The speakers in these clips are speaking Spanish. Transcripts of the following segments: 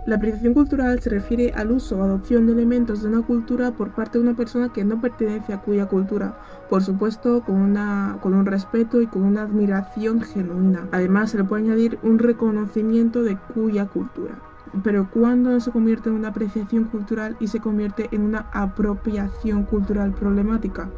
La apropiación cultural se refiere al uso o adopción de elementos de una cultura por parte de una persona que no pertenece a cuya cultura, por supuesto con un respeto y con una admiración genuina. Además, se le puede añadir un reconocimiento de cuya cultura. Pero ¿cuándo se convierte en una apreciación cultural y se convierte en una apropiación cultural problemática?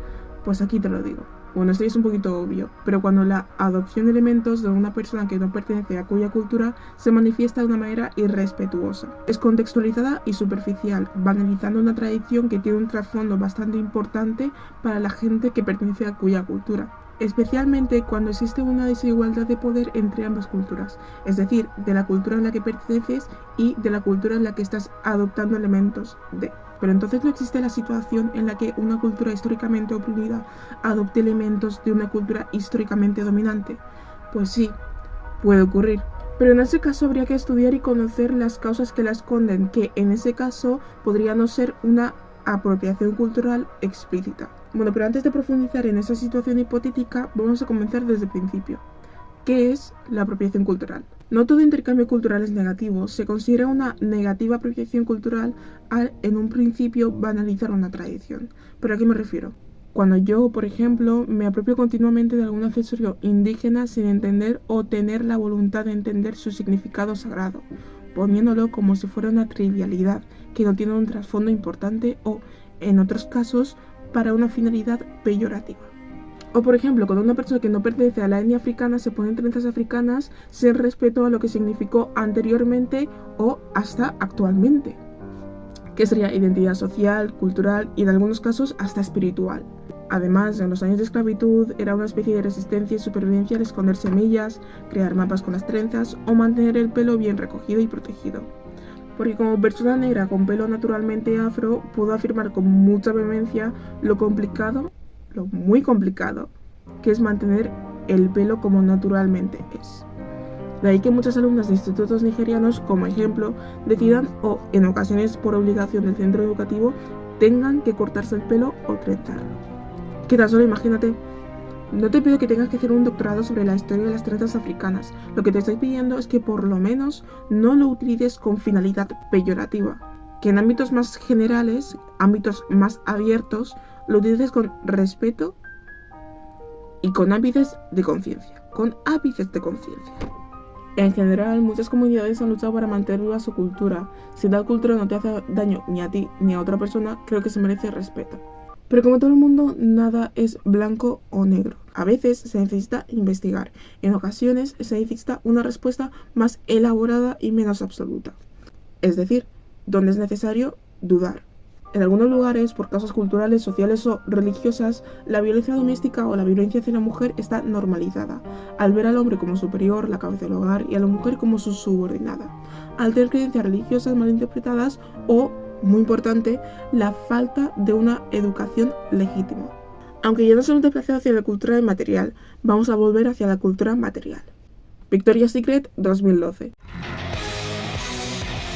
Pues aquí te lo digo. Bueno, esto es un poquito obvio, pero cuando la adopción de elementos de una persona que no pertenece a cuya cultura se manifiesta de una manera irrespetuosa, descontextualizada y superficial, banalizando una tradición que tiene un trasfondo bastante importante para la gente que pertenece a cuya cultura, especialmente cuando existe una desigualdad de poder entre ambas culturas, es decir, de la cultura en la que perteneces y de la cultura en la que estás adoptando elementos de. Pero entonces no existe la situación en la que una cultura históricamente oprimida adopte elementos de una cultura históricamente dominante. Pues sí, puede ocurrir. Pero en ese caso habría que estudiar y conocer las causas que la esconden, que en ese caso podría no ser una apropiación cultural explícita. Bueno, pero antes de profundizar en esa situación hipotética, vamos a comenzar desde el principio. ¿Qué es la apropiación cultural? No todo intercambio cultural es negativo. Se considera una negativa apropiación cultural al, en un principio, banalizar una tradición. ¿Pero a qué me refiero? Cuando yo, por ejemplo, me apropio continuamente de algún accesorio indígena sin entender o tener la voluntad de entender su significado sagrado, poniéndolo como si fuera una trivialidad que no tiene un trasfondo importante o, en otros casos, para una finalidad peyorativa. O por ejemplo, cuando una persona que no pertenece a la etnia africana se pone en trenzas africanas sin respeto a lo que significó anteriormente o hasta actualmente, que sería identidad social, cultural y en algunos casos hasta espiritual. Además, en los años de esclavitud era una especie de resistencia y supervivencia al esconder semillas, crear mapas con las trenzas o mantener el pelo bien recogido y protegido. Porque como persona negra con pelo naturalmente afro, puedo afirmar con mucha vehemencia lo muy complicado, que es mantener el pelo como naturalmente es. De ahí que muchas alumnas de institutos nigerianos, como ejemplo, decidan o, en ocasiones por obligación del centro educativo, tengan que cortarse el pelo o trenzarlo. ¿Qué tal? Solo imagínate. No te pido que tengas que hacer un doctorado sobre la historia de las trenzas africanas. Lo que te estoy pidiendo es que por lo menos no lo utilices con finalidad peyorativa. Que en ámbitos más generales, ámbitos más abiertos, lo utilices con respeto y con ápices de conciencia. En general, muchas comunidades han luchado para mantener viva su cultura. Si tal cultura no te hace daño ni a ti ni a otra persona, creo que se merece respeto. Pero como todo el mundo, nada es blanco o negro. A veces se necesita investigar. En ocasiones se necesita una respuesta más elaborada y menos absoluta. Es decir, donde es necesario dudar. En algunos lugares, por causas culturales, sociales o religiosas, la violencia doméstica o la violencia hacia la mujer está normalizada, al ver al hombre como superior, la cabeza del hogar, y a la mujer como su subordinada, al tener creencias religiosas malinterpretadas o, muy importante, la falta de una educación legítima. Aunque ya nos hemos desplazado hacia la cultura inmaterial, vamos a volver hacia la cultura material. Victoria's Secret 2012.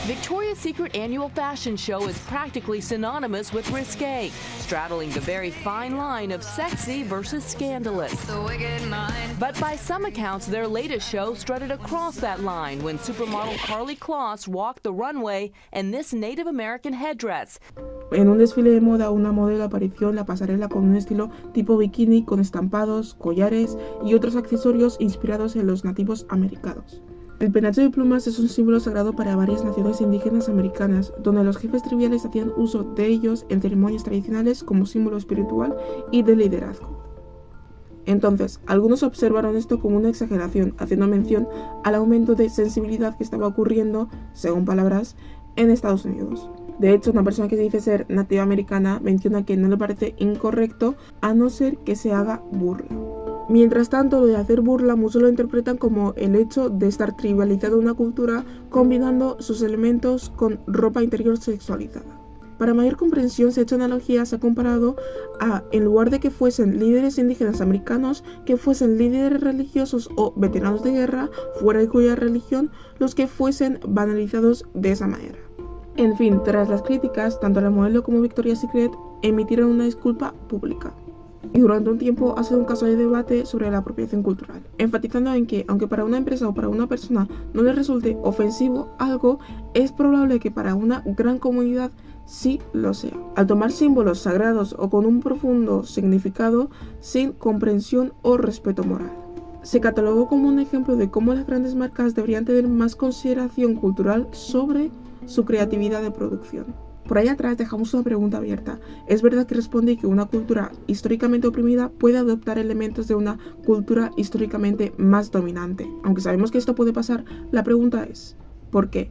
Victoria's Secret annual fashion show is practically synonymous with risque, straddling the very fine line of sexy versus scandalous. But by some accounts, their latest show strutted across that line when supermodel Karlie Kloss walked the runway in this Native American headdress. En un desfile de moda, una modelo apareció en la pasarela con un estilo tipo bikini con estampados, collares y otros accesorios inspirados en los nativos americanos. El penacho de plumas es un símbolo sagrado para varias naciones indígenas americanas, donde los jefes tribales hacían uso de ellos en ceremonias tradicionales como símbolo espiritual y de liderazgo. Entonces, algunos observaron esto como una exageración, haciendo mención al aumento de sensibilidad que estaba ocurriendo, según palabras, en Estados Unidos. De hecho, una persona que se dice ser nativa americana menciona que no le parece incorrecto a no ser que se haga burla. Mientras tanto, lo de hacer burla muchos lo interpretan como el hecho de estar trivializando una cultura combinando sus elementos con ropa interior sexualizada. Para mayor comprensión se ha hecho analogía, se ha comparado a, en lugar de que fuesen líderes indígenas americanos, que fuesen líderes religiosos o veteranos de guerra, fuera de cuya religión, los que fuesen banalizados de esa manera. En fin, tras las críticas, tanto la modelo como Victoria's Secret emitieron una disculpa pública. y durante un tiempo ha sido un caso de debate sobre la apropiación cultural, enfatizando en que, aunque para una empresa o para una persona no le resulte ofensivo algo, es probable que para una gran comunidad sí lo sea, al tomar símbolos sagrados o con un profundo significado sin comprensión o respeto moral. Se catalogó como un ejemplo de cómo las grandes marcas deberían tener más consideración cultural sobre su creatividad de producción. Por ahí atrás dejamos una pregunta abierta. ¿Es verdad que respondí que una cultura históricamente oprimida puede adoptar elementos de una cultura históricamente más dominante? Aunque sabemos que esto puede pasar, la pregunta es ¿por qué?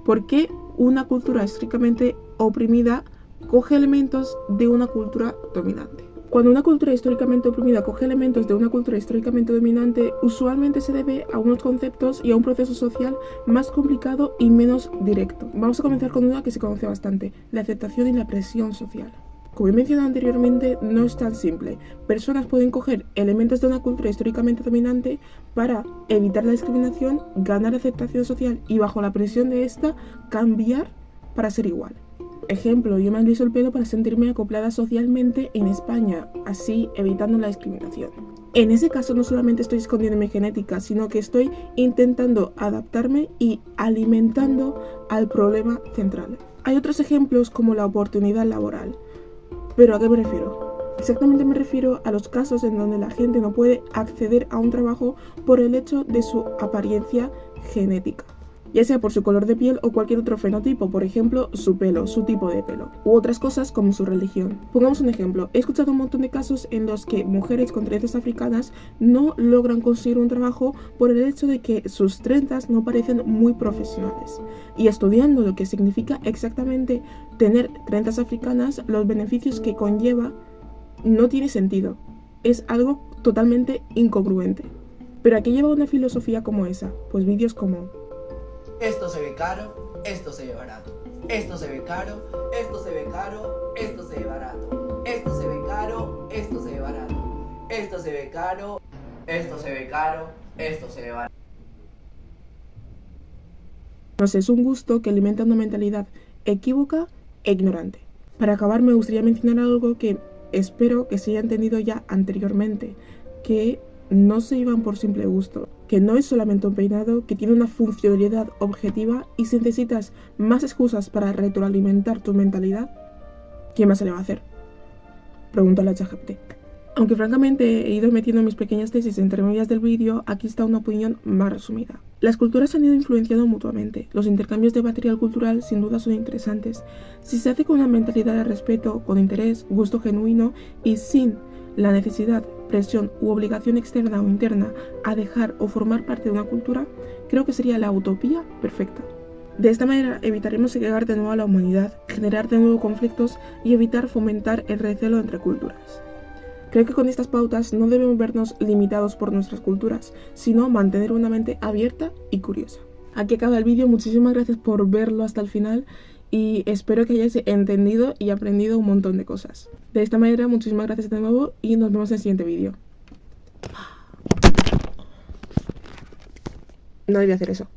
¿Por qué una cultura históricamente oprimida coge elementos de una cultura dominante? Cuando una cultura históricamente oprimida coge elementos de una cultura históricamente dominante, usualmente se debe a unos conceptos y a un proceso social más complicado y menos directo. Vamos a comenzar con una que se conoce bastante, la aceptación y la presión social. Como he mencionado anteriormente, no es tan simple. Personas pueden coger elementos de una cultura históricamente dominante para evitar la discriminación, ganar aceptación social y bajo la presión de esta, cambiar para ser igual. Ejemplo, yo me aliso el pelo para sentirme acoplada socialmente en España, así evitando la discriminación. En ese caso no solamente estoy escondiendo mi genética, sino que estoy intentando adaptarme y alimentando al problema central. Hay otros ejemplos como la oportunidad laboral. ¿Pero a qué me refiero? Exactamente me refiero a los casos en donde la gente no puede acceder a un trabajo por el hecho de su apariencia genética, ya sea por su color de piel o cualquier otro fenotipo, por ejemplo, su pelo, su tipo de pelo, u otras cosas como su religión. Pongamos un ejemplo, he escuchado un montón de casos en los que mujeres con trenzas africanas no logran conseguir un trabajo por el hecho de que sus trenzas no parecen muy profesionales. Y estudiando lo que significa exactamente tener trenzas africanas, los beneficios que conlleva, no tiene sentido. Es algo totalmente incongruente. ¿Pero a qué lleva una filosofía como esa? Pues vídeos como: esto se ve caro, esto se ve barato. Esto se ve caro, esto se ve caro, esto se ve barato. Esto se ve caro, esto se ve barato. Esto se ve caro, esto se ve caro, esto se ve barato. No sé, es un gusto que alimenta una mentalidad equívoca e ignorante. Para acabar, me gustaría mencionar algo que espero que se haya entendido ya anteriormente, que no se iban por simple gusto, que no es solamente un peinado, que tiene una funcionalidad objetiva y si necesitas más excusas para retroalimentar tu mentalidad, ¿quién más se le va a hacer? Pregúntale a ChatGPT. Aunque francamente he ido metiendo mis pequeñas tesis entre medias del vídeo, aquí está una opinión más resumida. Las culturas han ido influenciando mutuamente. Los intercambios de material cultural sin duda son interesantes. Si se hace con una mentalidad de respeto, con interés, gusto genuino y sin la necesidad, presión u obligación externa o interna a dejar o formar parte de una cultura, creo que sería la utopía perfecta. De esta manera evitaremos segregar de nuevo a la humanidad, generar de nuevo conflictos y evitar fomentar el recelo entre culturas. Creo que con estas pautas no debemos vernos limitados por nuestras culturas, sino mantener una mente abierta y curiosa. Aquí acaba el vídeo, muchísimas gracias por verlo hasta el final y espero que hayáis entendido y aprendido un montón de cosas. De esta manera, muchísimas gracias de nuevo y nos vemos en el siguiente vídeo. No debía hacer eso.